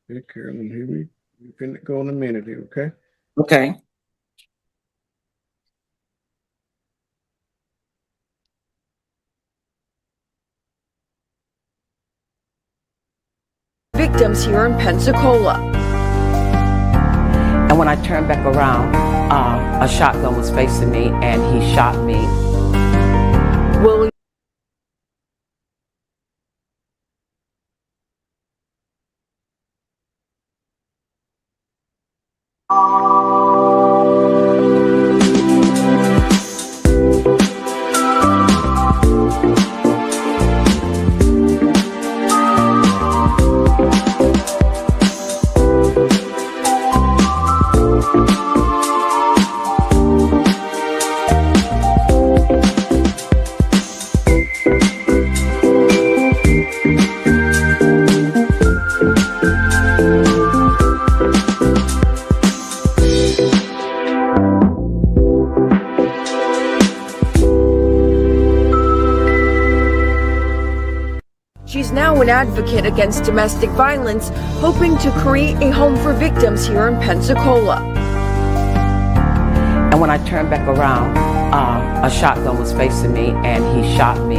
Hey, Carolyn, here we finna go in a minute here, okay? Okay. Victims here in Pensacola. And when I turned back around, a shotgun was facing me and he shot me. William She's now an advocate against domestic violence, hoping to create a home for victims here in Pensacola. And when I turned back around, a shotgun was facing me and he shot me.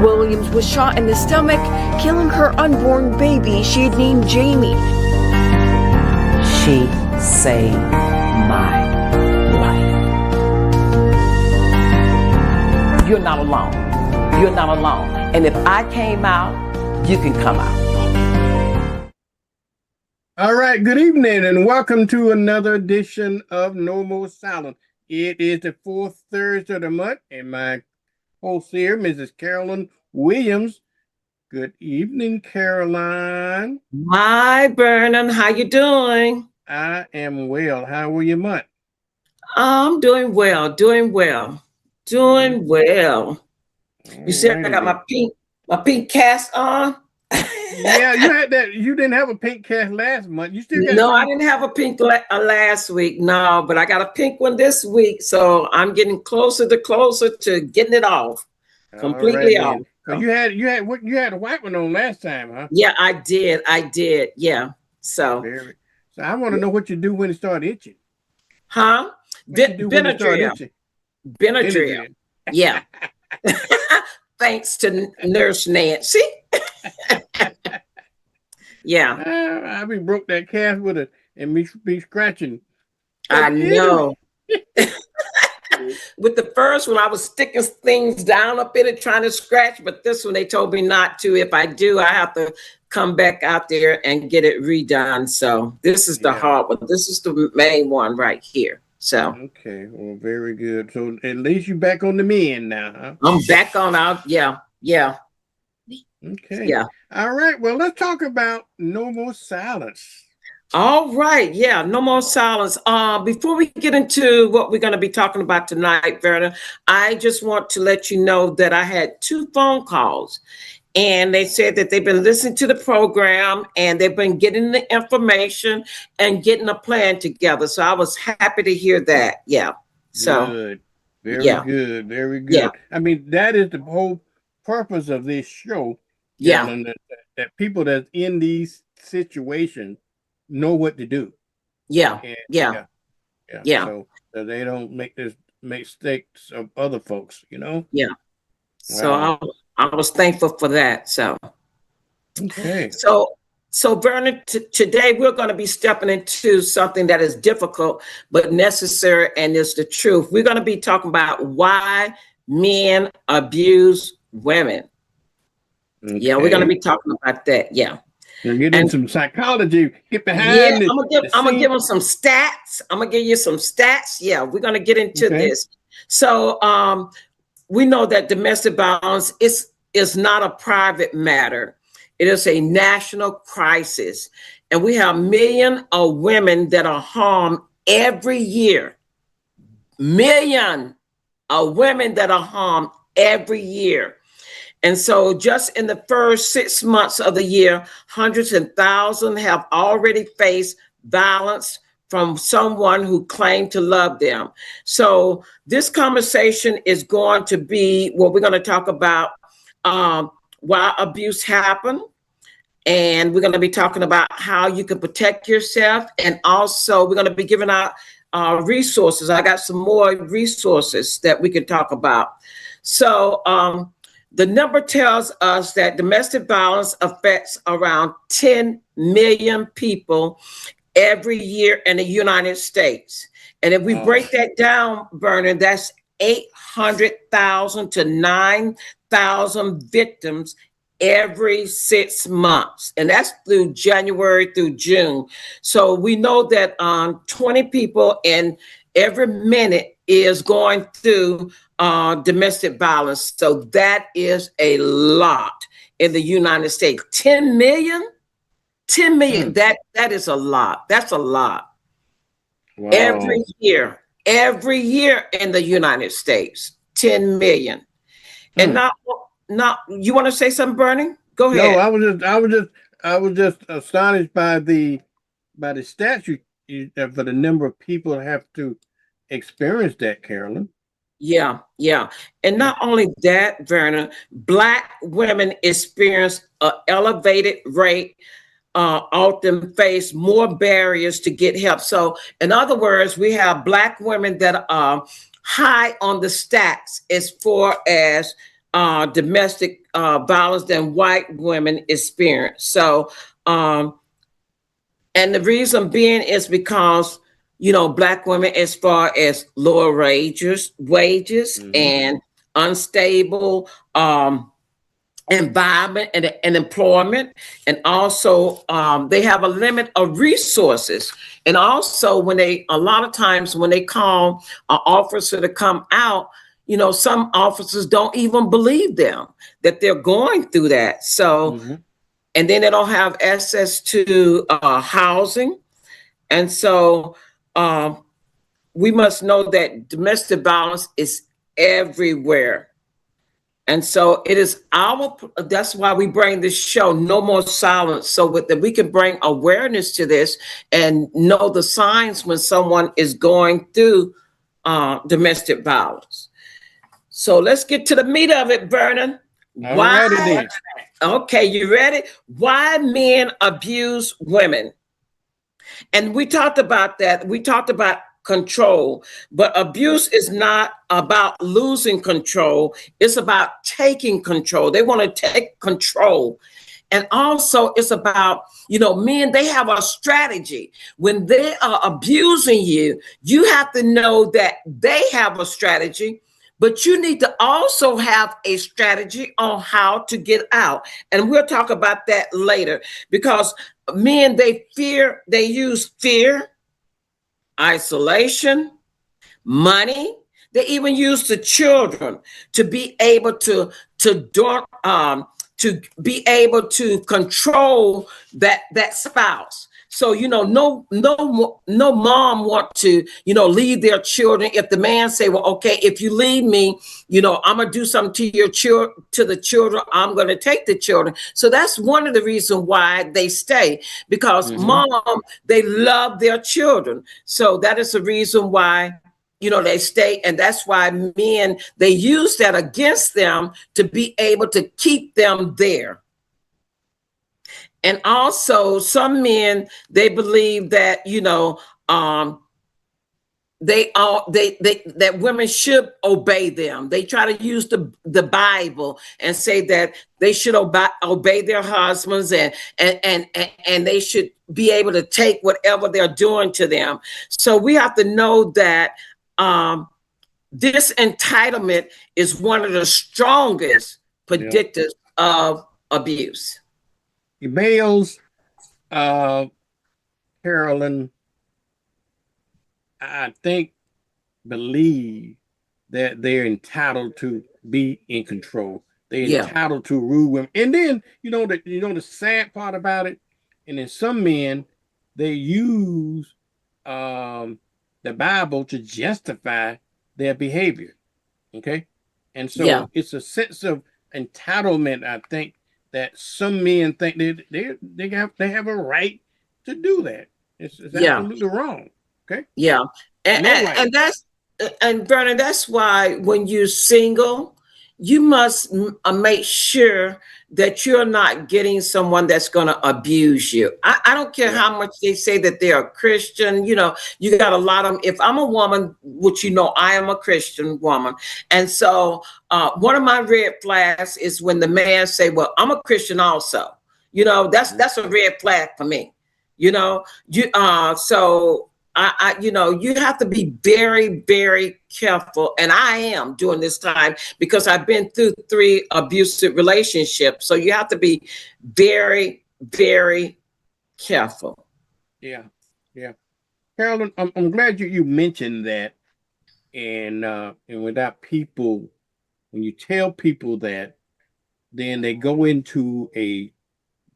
Williams was shot in the stomach, killing her unborn baby she had named Jamie. She saved my life. You're not alone. You're not alone. And if I came out, you can come out. All right, good evening and welcome to another edition of No More Silence. It is the fourth Thursday of the month and my host here, Mrs. Carolyn Williams. Good evening, Caroline. Hi, Burnham. How you doing? I am well. How were your month? I'm doing well, doing well. You see, I got my pink cast on. Yeah, you had that. You didn't have a pink cast last month. You still got. No, I didn't have a pink last week. No, but I got a pink one this week. So I'm getting closer to getting it off, completely off. So you had a white one on last time, huh? Yeah, I did. Yeah. So I want to know what you do when it started itching. Huh? Benadryl. Yeah. Thanks to Nurse Nancy. Yeah. I be broke that calf with it and be scratching. I know. With the first one, I was sticking things down up in it trying to scratch, but this one they told me not to. If I do, I have to come back out there and get it redone. So this is the hard one. This is the main one right here. So okay, well, very good. So at least you're back on the mend now, huh? I'm back on out. Yeah. Okay. Yeah. All right. Well, let's talk about No More Silence. All right. Yeah. No more silence. Before we get into what we're going to be talking about tonight, Verna, I just want to let you know that I had 2 phone calls and they said that they've been listening to the program and they've been getting the information and getting a plan together. So I was happy to hear that. Yeah. So good. Very good. Yeah. I mean, that is the whole purpose of this show. Yeah. That people that's in these situations know what to do. Yeah. So they don't make this mistakes of other folks, you know? Yeah. So I was thankful for that. So okay. So Vernon, today we're going to be stepping into something that is difficult but necessary, and it's the truth. We're going to be talking about why men abuse women. Okay. Yeah, we're going to be talking about that. Yeah. You're getting some psychology. Get behind. Yeah, I'm gonna give them some stats. I'm gonna give you some stats. Yeah, we're gonna get into this. So we know that domestic violence is not a private matter. It is a national crisis, and we have millions of women that are harmed every year. Millions of women that are harmed every year. And so just in the first 6 months of the year, hundreds and thousands have already faced violence from someone who claimed to love them. So this conversation is going to be what we're going to talk about, why abuse happened, and we're going to be talking about how you can protect yourself. And also we're going to be giving out resources. I got some more resources that we can talk about. So the number tells us that domestic violence affects around 10 million people every year in the United States. And if we break that down, Vernon, that's 800,000 to 9,000 victims every 6 months. And that's through January through June. So we know that 20 people in every minute is going through domestic violence. So that is a lot in the United States. 10 million? 10 million. That is a lot. That's a lot. Wow. Every year in the United States, 10 million. And not you want to say something, Bernie? Go ahead. No, I was just astonished by the statute for the number of people that have to experience that, Carolyn. Yeah. And not only that, Verna, Black women experience an elevated rate, often face more barriers to get help. So in other words, we have Black women that are high on the stats as far as domestic violence than white women experience. So, and the reason being is because, Black women, as far as lower wages and unstable environment and employment, and also they have a limit of resources. And also a lot of times when they call an officer to come out, some officers don't even believe them that they're going through that. So, and then they don't have access to housing. And so we must know that domestic violence is everywhere. And so it is that's why we bring this show, No More Silence, so that we can bring awareness to this and know the signs when someone is going through domestic violence. So let's get to the meat of it, Vernon. Why? Okay, you ready? Why men abuse women. And we talked about that. We talked about control, but abuse is not about losing control. It's about taking control. They want to take control. And also it's about, men, they have a strategy. When they are abusing you, you have to know that they have a strategy, but you need to also have a strategy on how to get out. And we'll talk about that later, because men, they use fear, isolation, money. They even use the children to be able to be able to control that spouse. So, no mom want to, leave their children. If the man say, well, okay, if you leave me, I'm going to do something to the children. I'm going to take the children. So that's one of the reasons why they stay, because mom, they love their children. So that is the reason why, they stay. And that's why men, they use that against them to be able to keep them there. And also some men, they believe that, that women should obey them. They try to use the Bible and say that they should obey their husbands and they should be able to take whatever they're doing to them. So we have to know that this entitlement is one of the strongest predictors of abuse. Males, Carolyn, I think, believe that they're entitled to be in control. They're entitled to rule women. And then, the sad part about it, and then some men, they use the Bible to justify their behavior. Okay? And so it's a sense of entitlement, I think, that some men think they have a right to do that. It's absolutely wrong. Okay. Yeah. And Vernon, that's why when you're single, you must make sure that you're not getting someone that's going to abuse you. I don't care how much they say that they're a Christian. You know, you got a lot of them. If I'm a woman, which you know, I am a Christian woman. And so one of my red flags is when the man say, well, I'm a Christian also. You know, that's a red flag for me. You know, so you know, you have to be very, very careful. And I am during this time because I've been through 3 abusive relationships. So you have to be very, very careful. Yeah. Yeah. Carolyn, I'm glad you mentioned that. And without people, when you tell people that, then they go into a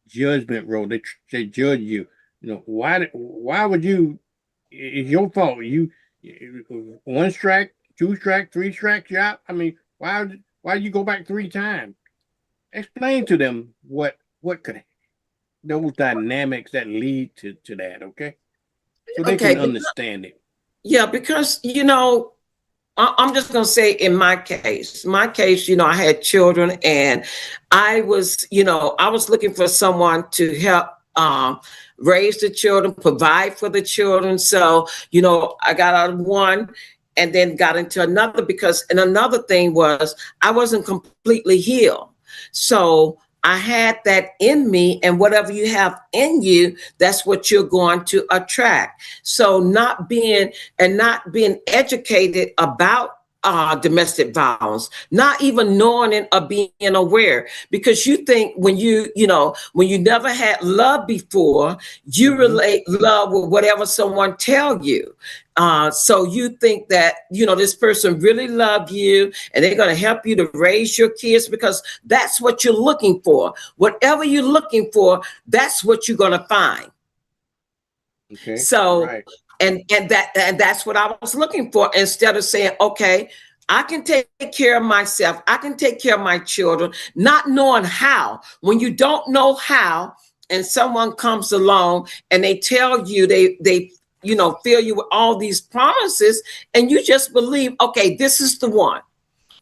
judgment role. They judge you. You know, why would you? It's your fault. You 1 strike, 2 strike, 3 strikes, you out. I mean, why you go back 3 times? Explain to them what could those dynamics that lead to that, okay? So they can understand it. Yeah, because you know, I'm just going to say in my case, you know, I had children and I was, you know, I was looking for someone to help raise the children, provide for the children. So, you know, I got out of one and then got into another and another thing was I wasn't completely healed. So I had that in me, and whatever you have in you, that's what you're going to attract. So not being educated about domestic violence, not even knowing it or being aware, because you think when you never had love before, you relate love with whatever someone tell you. So you think that, you know, this person really loved you and they're going to help you to raise your kids because that's what you're looking for. Whatever you're looking for, that's what you're going to find. Okay. So, right. and that's what I was looking for, instead of saying, okay, I can take care of myself. I can take care of my children, not knowing how. When you don't know how and someone comes along and they tell you, they you know, fill you with all these promises and you just believe, okay, this is the one.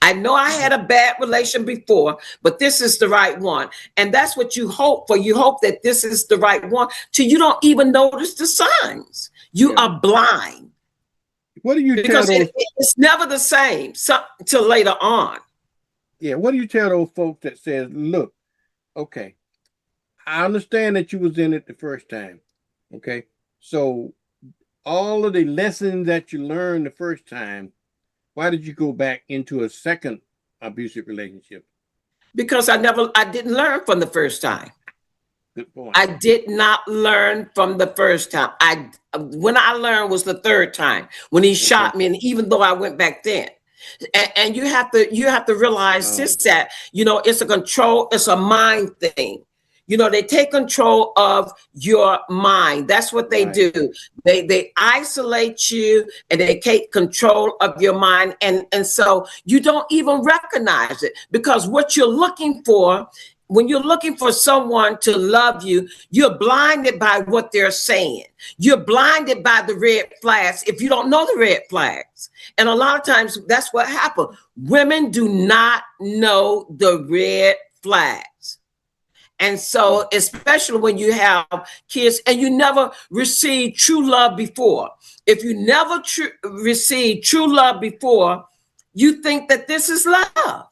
I know I had a bad relation before, but this is the right one. And that's what you hope for. You hope that this is the right one till you don't even notice the signs. You are blind. What do you because tell those? It's never the same till later on. Yeah, what do you tell those folks that says, look, okay, I understand that you was in it the first time. Okay. So all of the lessons that you learned the first time, why did you go back into a second abusive relationship? Because I didn't learn from the first time. Good point. I did not learn from the first time. When I learned was the third time when he shot me, and even though I went back then. And you have to realize this, that, you know, it's a mind thing. You know, they take control of your mind. That's what they do. They isolate you and they take control of your mind. And so you don't even recognize it, because what you're looking for, when you're looking for someone to love you, you're blinded by what they're saying. You're blinded by the red flags if you don't know the red flags. And a lot of times that's what happens. Women do not know the red flags. And so, especially when you have kids and you never received true love before. If you never received true love before, you think that this is love.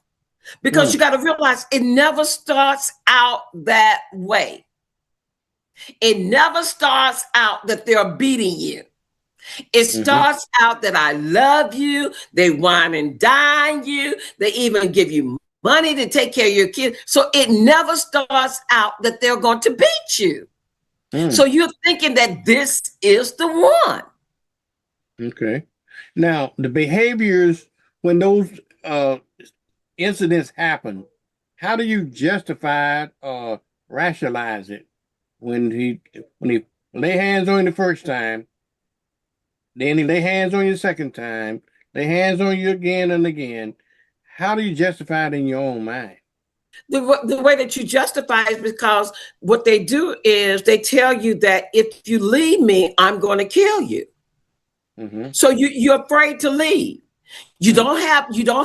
Because you got to realize it never starts out that way. It never starts out that they're beating you. It starts out that I love you. They wine and dine you. They even give you money to take care of your kids. So it never starts out that they're going to beat you. So you're thinking that this is the one. Okay. Now, the behaviors, when those incidents happen, how do you justify it or rationalize it? When he lay hands on you the first time, then he lay hands on you the second time, lay hands on you again and again, how do you justify it in your own mind? The way that you justify is because what they do is they tell you that if you leave me, I'm going to kill you. So you're afraid to leave. You don't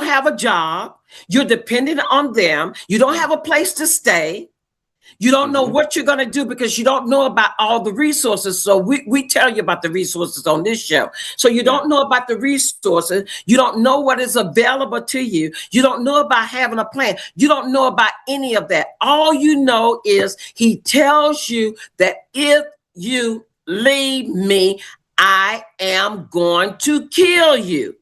have a job. You're dependent on them. You don't have a place to stay. You don't know what you're going to do because you don't know about all the resources. So we tell you about the resources on this show. So you don't know about the resources. You don't know what is available to you. You don't know about having a plan. You don't know about any of that. All you know is he tells you that if you leave me, I am going to kill you.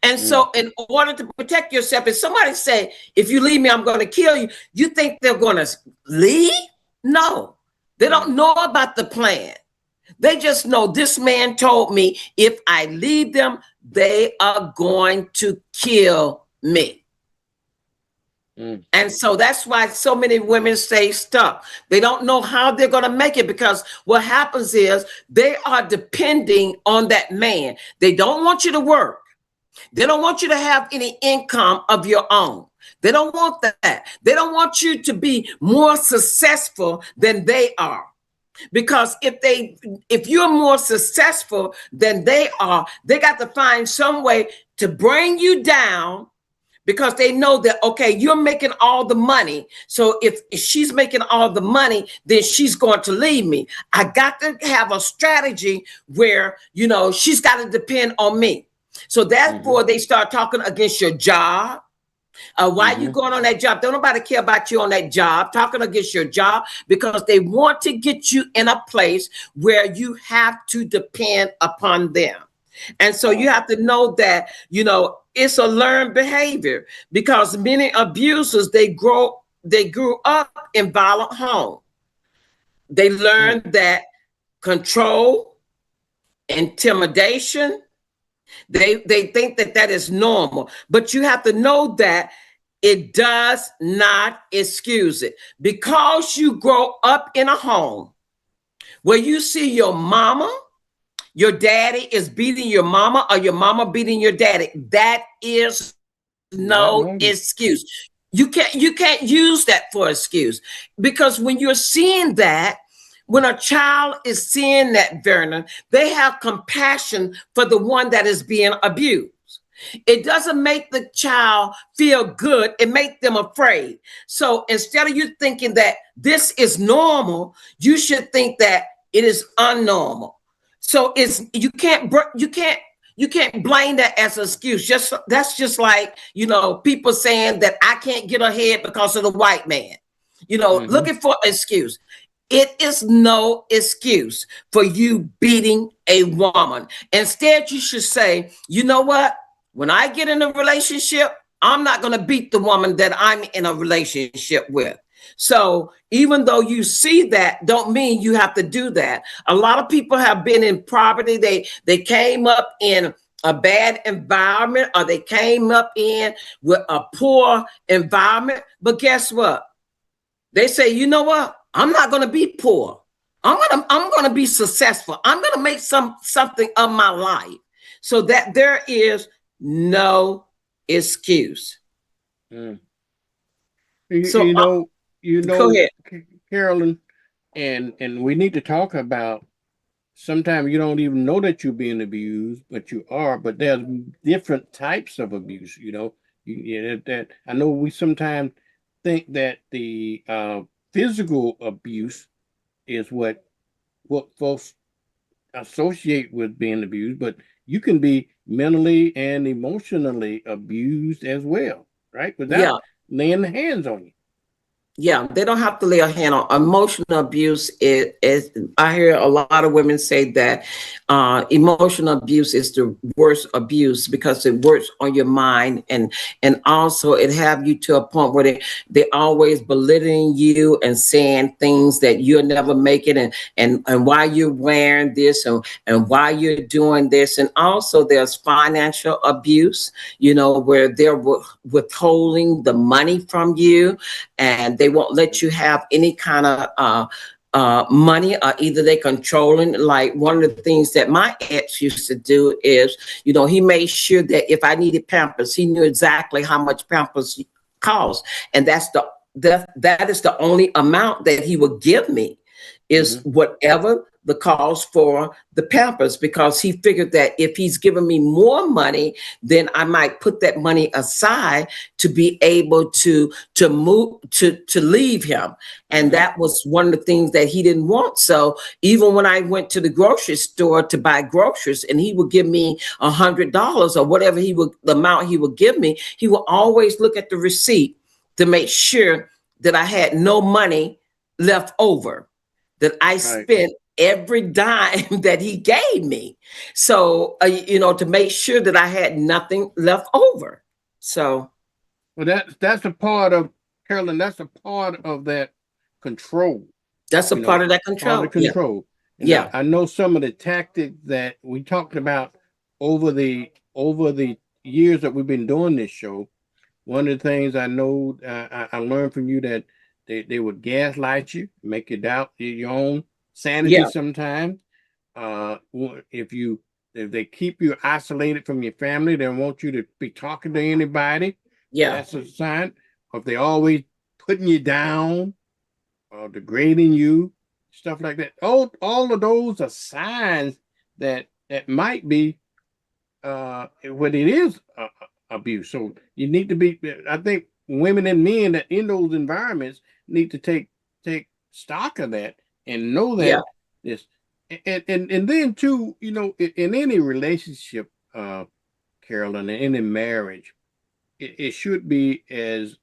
And so in order to protect yourself, if somebody say, if you leave me, I'm going to kill you, you think they're going to leave? No, they don't know about the plan. They just know this man told me if I leave them, they are going to kill me. And so that's why so many women stay stuck. They don't know how they're going to make it because what happens is they are depending on that man. They don't want you to work. They don't want you to have any income of your own. They don't want that. They don't want you to be more successful than they are. Because if you're more successful than they are, they got to find some way to bring you down because they know that, okay, you're making all the money. So if she's making all the money, then she's going to leave me. I got to have a strategy where, she's got to depend on me. So therefore, they start talking against your job. Why are you going on that job? Don't nobody care about you on that job, talking against your job, because they want to get you in a place where you have to depend upon them. And so you have to know that, it's a learned behavior because many abusers, they grew up in violent homes. They learned that control, intimidation, they think that is normal, but you have to know that it does not excuse it. Because you grow up in a home where you see your mama, your daddy is beating your mama or your mama beating your daddy, that is no excuse. You can't use that for excuse, because when you're seeing that, when a child is seeing that, Vernon, they have compassion for the one that is being abused. It doesn't make the child feel good. It makes them afraid. So instead of you thinking that this is normal, you should think that it is unnormal. So you can't blame that as an excuse. That's just like, people saying that I can't get ahead because of the white man, looking for an excuse. It is no excuse for you beating a woman. Instead, you should say, you know what? When I get in a relationship, I'm not going to beat the woman that I'm in a relationship with. So even though you see that, don't mean you have to do that. A lot of people have been in poverty. They came up in a bad environment, or they came up in with a poor environment. But guess what? They say, you know what? I'm not going to be poor. I'm going to be successful. I'm going to make something of my life, so that there is no excuse. So go ahead, Carolyn, and we need to talk about, sometimes you don't even know that you're being abused, but you are. But there's different types of abuse. That I know we sometimes think that the physical abuse is what folks associate with being abused, but you can be mentally and emotionally abused as well, right? Without laying hands on you. Yeah, they don't have to lay a hand on emotional abuse. Is I hear a lot of women say that emotional abuse is the worst abuse because it works on your mind, and also it have you to a point where they always belittling you and saying things that you'll never make it, and why you're wearing this and why you're doing this. And also there's financial abuse, where they're withholding the money from you, and they won't let you have any kind of money, or either they controlling. Like one of the things that my ex used to do is, he made sure that if I needed Pampers, he knew exactly how much Pampers cost, and that is the only amount that he would give me. is whatever the cost for the Pampers, because he figured that if he's giving me more money, then I might put that money aside to be able to move to leave him. And that was one of the things that he didn't want. So even when I went to the grocery store to buy groceries and he would give me $100 or whatever the amount he would give me, he would always look at the receipt to make sure that I had no money left over, that I spent every dime that he gave me. So, to make sure that I had nothing left over. So. Well, that's a part of, Carolyn, that's a part of that control. That's a part of that control. Part of control. Yeah. I know some of the tactics that we talked about over the years that we've been doing this show. One of the things I know, I learned from you that they would gaslight you, make you doubt your own sanity sometimes. If they keep you isolated from your family, they don't want you to be talking to anybody. Yeah. That's a sign. If they always putting you down or degrading you, stuff like that. All of those are signs that might be what it is abuse. So you need to be, I think women and men that in those environments need to take stock of that and know that this and then too, in any relationship, Carolyn, in any marriage, it should be as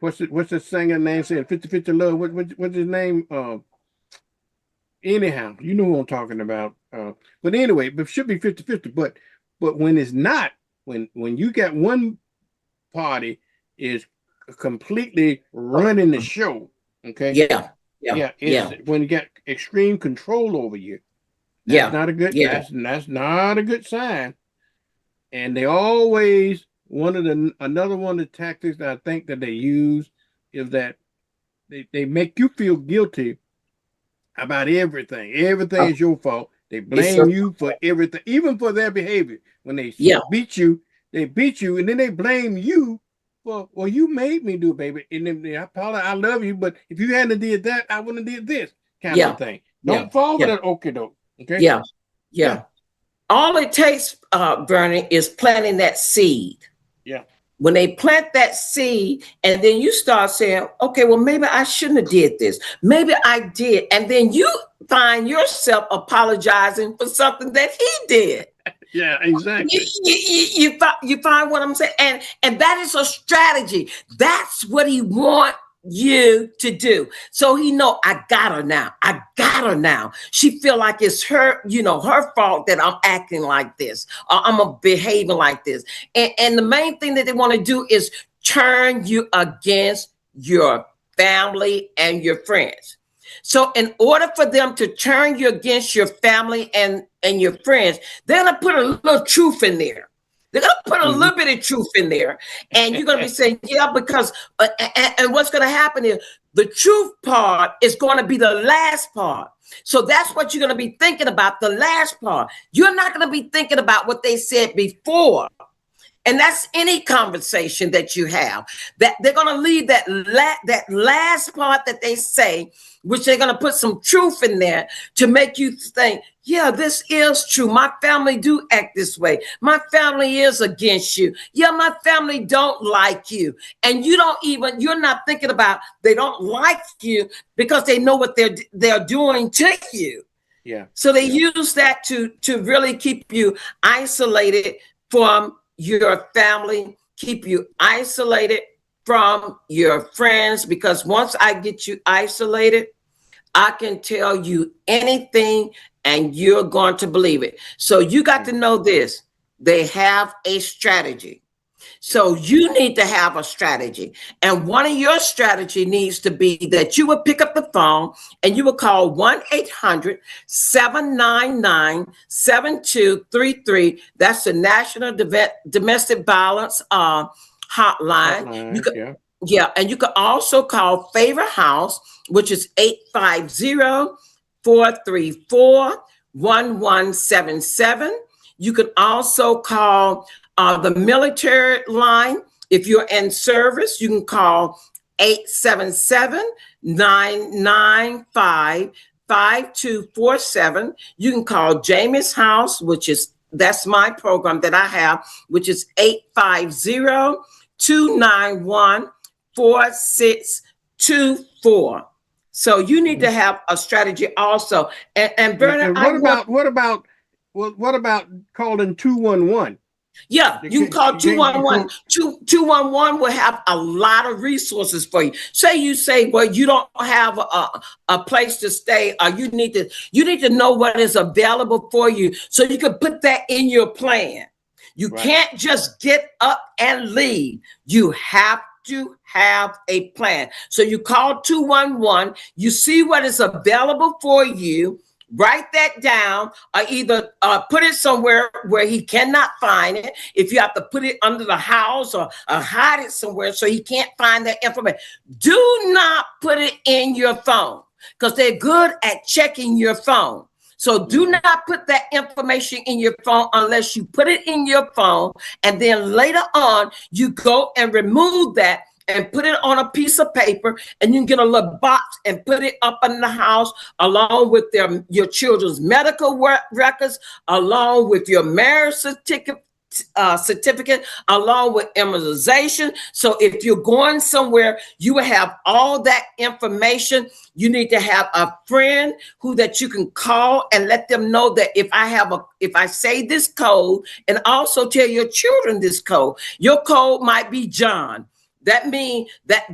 what's the singer name saying? 50-50 love. What's his name? Anyhow, you know who I'm talking about. But anyway, it should be 50-50. But when it's not, when you got one party is completely running the show, okay? When you got extreme control over you, that's not a good. That's not a good sign. And they always another one of the tactics that I think that they use is that they make you feel guilty about everything. Everything is your fault. They blame you for everything, even for their behavior. When they beat you, and then they blame you for, well, you made me do it, baby. And then I love you, but if you hadn't did that, I wouldn't have did this kind of thing. Don't fall for that okie-doke. Okay. Yeah. All it takes, Bernie, is planting that seed. Yeah. When they plant that seed, and then you start saying, okay, well, maybe I shouldn't have did this. Maybe I did. And then you find yourself apologizing for something that he did. Yeah, exactly. You find what I'm saying? And that is a strategy. That's what he wants you to do. So he know, I got her now. She feel like it's her, her fault that I'm acting like this, or I'm behaving like this. And the main thing that they want to do is turn you against your family and your friends. So in order for them to turn you against your family and your friends, they're going to put a little truth in there. They're going to put a little bit of truth in there. And you're going to be saying, because, and what's going to happen is the truth part is going to be the last part. So that's what you're going to be thinking about, the last part. You're not going to be thinking about what they said before. And that's any conversation that you have, that they're going to leave that last part that they say, which they're going to put some truth in there to make you think, yeah, this is true. My family do act this way. My family is against you. Yeah, my family don't like you. And you're not thinking about they don't like you because they know what they're doing to you. Yeah. So they use that to really keep you isolated from your family, keep you isolated from your friends, because once I get you isolated, I can tell you anything and you're going to believe it. So you got to know this. They have a strategy. So you need to have a strategy. And one of your strategy needs to be that you would pick up the phone and you would call 1-800-799-7233. That's the National Domestic Violence Hotline. Yeah. And you can also call Favor House, which is 850-434-1177. You can also call the military line. If you're in service, you can call 877-995-5247. You can call Jamie's house, that's my program that I have, which is 850-291-4624. So you need to have a strategy also. And Bernard, what about calling 211? Yeah, you can call 211. 211 will have a lot of resources for you. Say, well, you don't have a place to stay, or you need to know what is available for you so you can put that in your plan. You can't just get up and leave. You have to have a plan. So you call 211, you see what is available for you. Write that down, or either put it somewhere where he cannot find it. If you have to put it under the house or hide it somewhere so he can't find that information. Do not put it in your phone, because they're good at checking your phone. So do not put that information in your phone unless you put it in your phone, and then later on you go and remove that and put it on a piece of paper, and you can get a little box and put it up in the house along with your children's medical records, along with your marriage certificate, along with immunization. So if you're going somewhere, you will have all that information. You need to have a friend that you can call and let them know that if I say this code, and also tell your children this code, your code might be John. That means that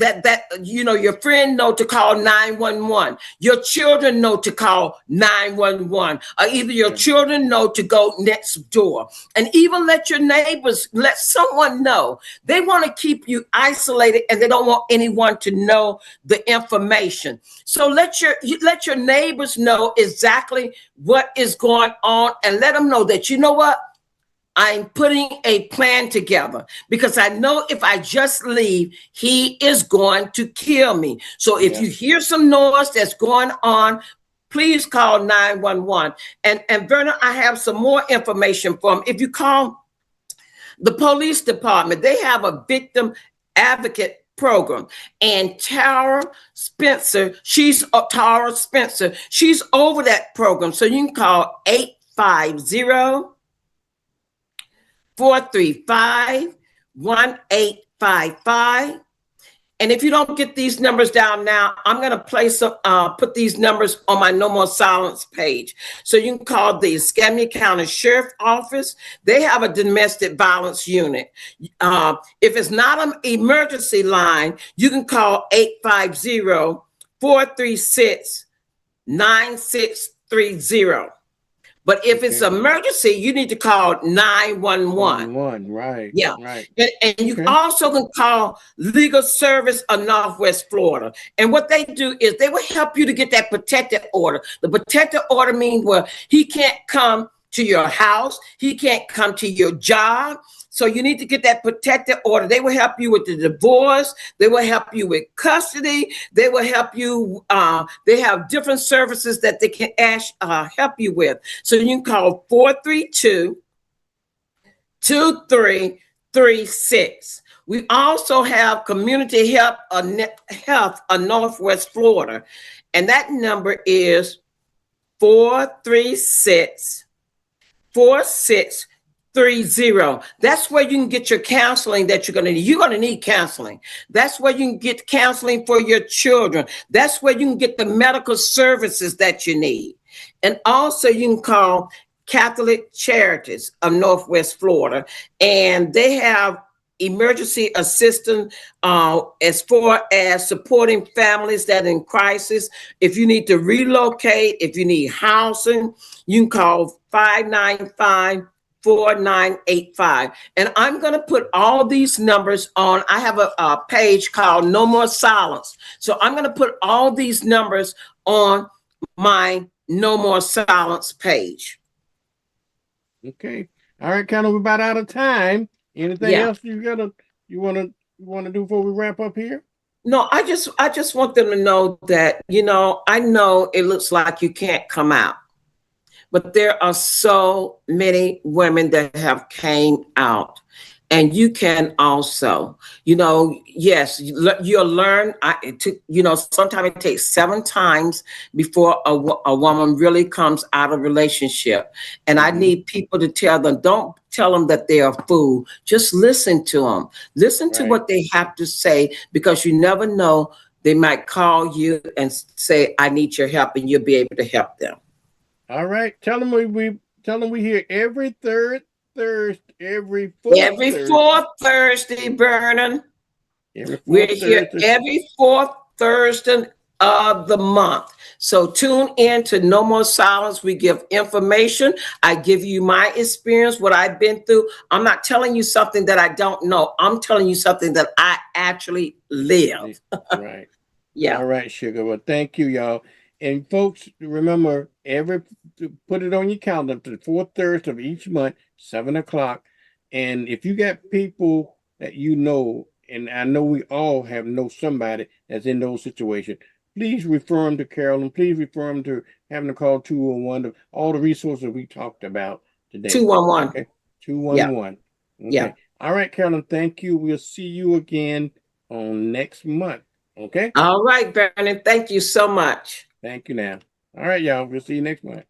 your friend know to call 911. Your children know to call 911, or either your children know to go next door. And even let someone know. They want to keep you isolated, and they don't want anyone to know the information. So let your neighbors know exactly what is going on, and let them know that, you know what? I'm putting a plan together, because I know if I just leave, he is going to kill me. So if you hear some noise that's going on, please call 911. And Verna, I have some more information for him. If you call the police department, they have a victim advocate program. And Tara Spencer, she's over that program. So you can call 850-435-1855. And if you don't get these numbers down now, I'm going to put these numbers on my No More Silence page. So you can call the Escambia County Sheriff Office. They have a domestic violence unit. If it's not an emergency line, you can call 850-436-9630. But if it's emergency, you need to call 911. Right. Yeah. Right. And you also can call Legal Service of Northwest Florida. And what they do is they will help you to get that protective order. The protective order means, well, he can't come to your house. He can't come to your job. So you need to get that protective order. They will help you with the divorce. They will help you with custody. They will help you. They have different services that they can help you with. So you can call 432-2336. We also have Community Health of Northwest Florida. And that number is 436-4630. That's where you can get your counseling that you're going to need. You're going to need counseling. That's where you can get counseling for your children. That's where you can get the medical services that you need. And also you can call Catholic Charities of Northwest Florida, and they have emergency assistance as far as supporting families that are in crisis. If you need to relocate, if you need housing, you can call 595-4985. And I'm going to put all these numbers on. I have a page called No More Silence. So I'm going to put all these numbers on my No More Silence page. Okay. All right, kind of about out of time. Anything else you want to do before we wrap up here? No, I just want them to know that, I know it looks like you can't come out, but there are so many women that have came out. And you can also, yes, you'll learn. Sometimes it takes 7 times before a woman really comes out of relationship. And I need people to tell them, don't tell them that they're a fool. Just listen to them. Listen to what they have to say, because you never know. They might call you and say, I need your help, and you'll be able to help them. All right. Tell them we here every fourth Thursday, Vernon. We're here every fourth Thursday of the month. So tune in to No More Silence. We give information. I give you my experience, what I've been through. I'm not telling you something that I don't know. I'm telling you something that I actually live. Right. Yeah. All right, sugar. Well, thank you, y'all. And folks, remember, put it on your calendar to the fourth Thursday of each month, 7 o'clock. And if you got people that you know, and I know we all know somebody that's in those situations, please refer them to Carolyn. Please refer them to having to call 211, all the resources we talked about today. 211. Okay. 211. Yeah. Okay. Yeah. All right, Carolyn, thank you. We'll see you again on next month. Okay. All right, Vernon. Thank you so much. Thank you now. All right, y'all. We'll see you next month.